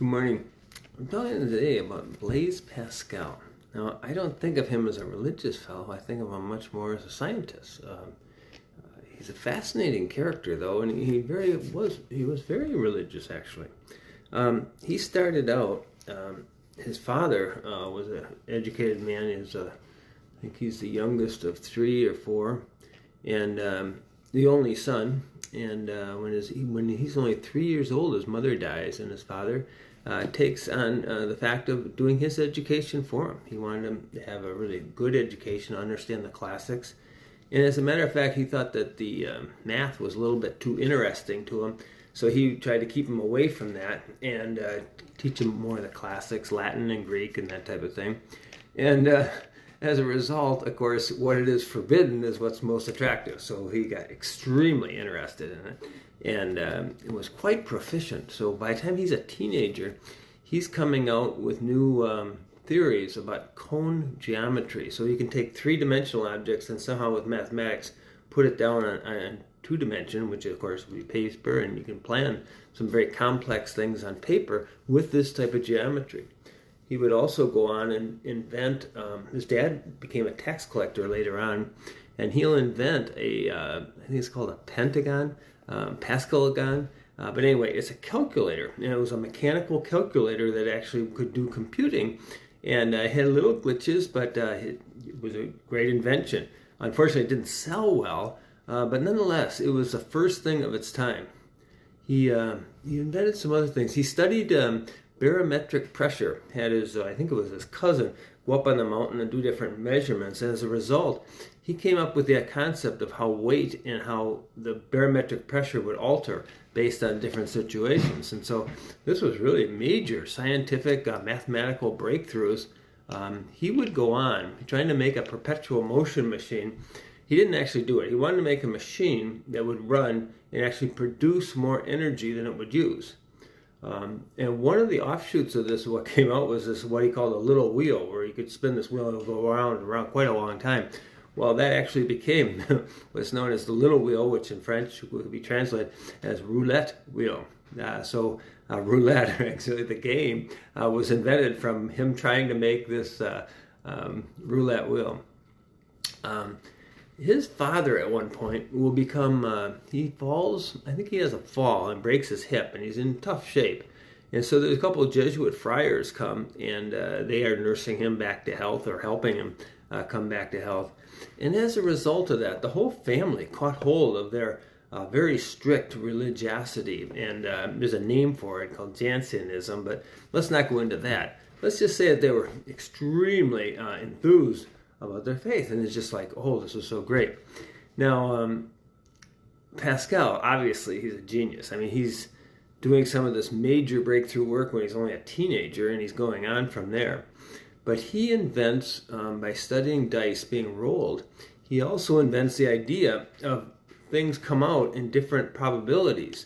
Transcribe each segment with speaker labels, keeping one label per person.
Speaker 1: Good morning. I'm talking today about Blaise Pascal. Now, I don't think of him as a religious fellow. I think of him much more as a scientist. He's a fascinating character, though, and he was very religious, actually. He started out. His father was an educated man. I think he's the youngest of 3 or 4, and the only son. And when he's only 3 years old, his mother dies, and his father takes on the fact of doing his education for him. He wanted him to have a really good education, understand the classics. And as a matter of fact, he thought that the math was a little bit too interesting to him, so he tried to keep him away from that and teach him more of the classics, Latin and Greek and that type of thing. And as a result, of course, what it is forbidden is what's most attractive. So he got extremely interested in it and was quite proficient. So by the time he's a teenager, he's coming out with new theories about cone geometry. So you can take 3-dimensional objects and somehow with mathematics put it down on 2-dimension, which of course would be paper, and you can plan some very complex things on paper with this type of geometry. He would also go on and invent, his dad became a tax collector later on, and he'll invent I think it's called a pentagon, Pascalagon. But anyway, it's a calculator, and it was a mechanical calculator that actually could do computing, and it had little glitches, but it was a great invention. Unfortunately, it didn't sell well, but nonetheless, it was the first thing of its time. He invented some other things. He studied barometric pressure. Had his, I think it was his cousin, go up on the mountain and do different measurements. And as a result, he came up with the concept of how weight and how the barometric pressure would alter based on different situations. And so this was really major scientific, mathematical breakthroughs. He would go on trying to make a perpetual motion machine. He didn't actually do it. He wanted to make a machine that would run and actually produce more energy than it would use. And one of the offshoots of this, what came out, was this, what he called a little wheel, where you could spin this wheel and go around quite a long time. Well, that actually became what's known as the little wheel, which in French would be translated as roulette wheel. Roulette, actually, the game, was invented from him trying to make this roulette wheel. His father at one point will become, he falls, I think he has a fall and breaks his hip, and he's in tough shape. And so there's a couple of Jesuit friars come, and they are nursing him back to health, or helping him come back to health. And as a result of that, the whole family caught hold of their very strict religiosity, and there's a name for it called Jansenism, but let's not go into that. Let's just say that they were extremely enthused about their faith, and it's just like, oh, this is so great. Now, Pascal, obviously, he's a genius. I mean, he's doing some of this major breakthrough work when he's only a teenager, and he's going on from there. But he invents, by studying dice being rolled, he also invents the idea of things come out in different probabilities.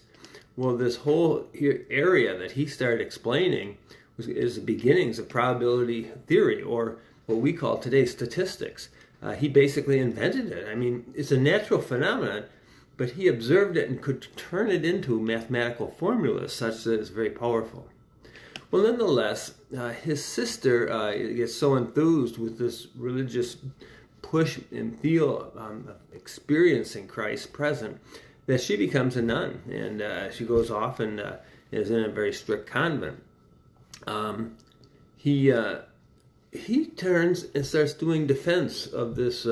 Speaker 1: Well, this whole area that he started explaining is the beginnings of probability theory, or what we call today statistics. He basically invented it. I mean, it's a natural phenomenon, but he observed it and could turn it into mathematical formulas such that it's very powerful. Well, nonetheless, his sister gets so enthused with this religious push and feel experiencing Christ present that she becomes a nun, and she goes off and is in a very strict convent. He turns and starts doing defense of this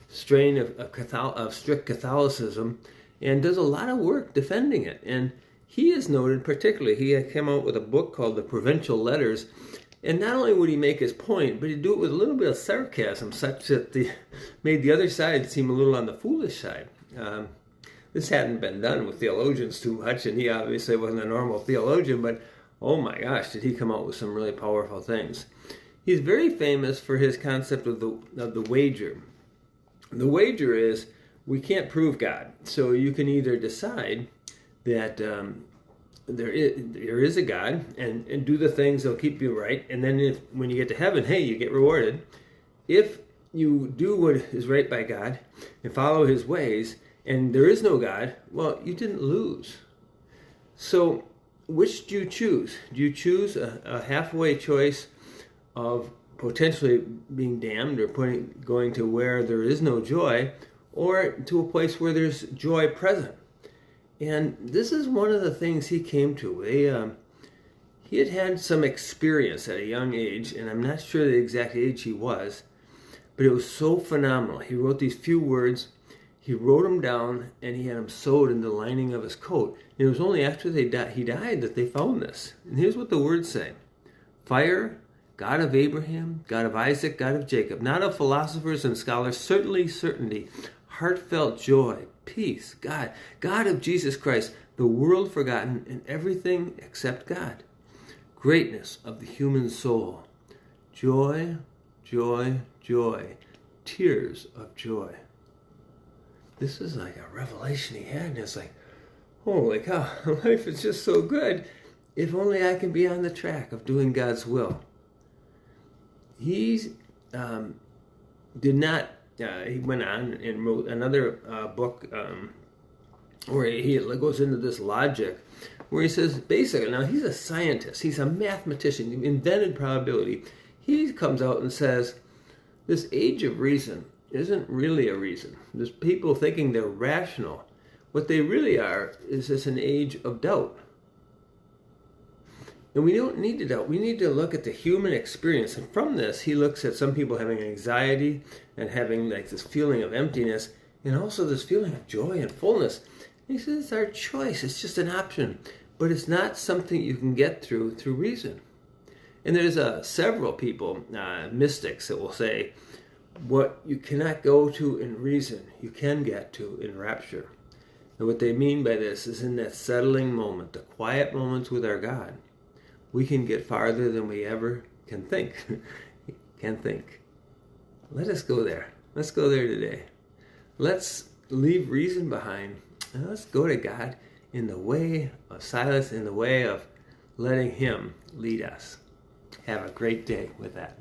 Speaker 1: strain of strict Catholicism, and does a lot of work defending it. And he is noted particularly. He came out with a book called The Provincial Letters, and not only would he make his point, but he'd do it with a little bit of sarcasm, such that made the other side seem a little on the foolish side. This hadn't been done with theologians too much, and he obviously wasn't a normal theologian, but oh my gosh, did he come out with some really powerful things. He's very famous for his concept of the wager. The wager is, we can't prove God, so you can either decide that there is a God and do the things that'll keep you right, and then when you get to heaven, hey, you get rewarded. If you do what is right by God and follow His ways, and there is no God, well, you didn't lose. So which do you choose? Do you choose a halfway choice of potentially being damned or going to where there is no joy, or to a place where there's joy present? And this is one of the things he came to. He had had some experience at a young age, and I'm not sure the exact age he was, but it was so phenomenal. He wrote these few words, he wrote them down, and he had them sewed in the lining of his coat. And it was only after he died that they found this. And here's what the words say: Fire, God of Abraham, God of Isaac, God of Jacob, not of philosophers and scholars, certainly certainty, heartfelt joy, peace, God, God of Jesus Christ, the world forgotten and everything except God. Greatness of the human soul, joy, joy, joy, tears of joy. This is like a revelation he had, and it's like, holy cow, life is just so good. If only I can be on the track of doing God's will. He did not, he went on and wrote another book where he goes into this logic, where he says, basically, now he's a scientist, he's a mathematician, he invented probability. He comes out and says, this age of reason isn't really a reason. There's people thinking they're rational. What they really are is just an age of doubt. And we don't need to doubt. We need to look at the human experience. And from this, he looks at some people having anxiety and having like this feeling of emptiness, and also this feeling of joy and fullness. And he says it's our choice. It's just an option. But it's not something you can get through reason. And there's several people, mystics, that will say, what you cannot go to in reason, you can get to in rapture. And what they mean by this is in that settling moment, the quiet moments with our God, we can get farther than we ever can think. Let us go there. Let's go there today. Let's leave reason behind, and let's go to God in the way of silence, in the way of letting Him lead us. Have a great day with that.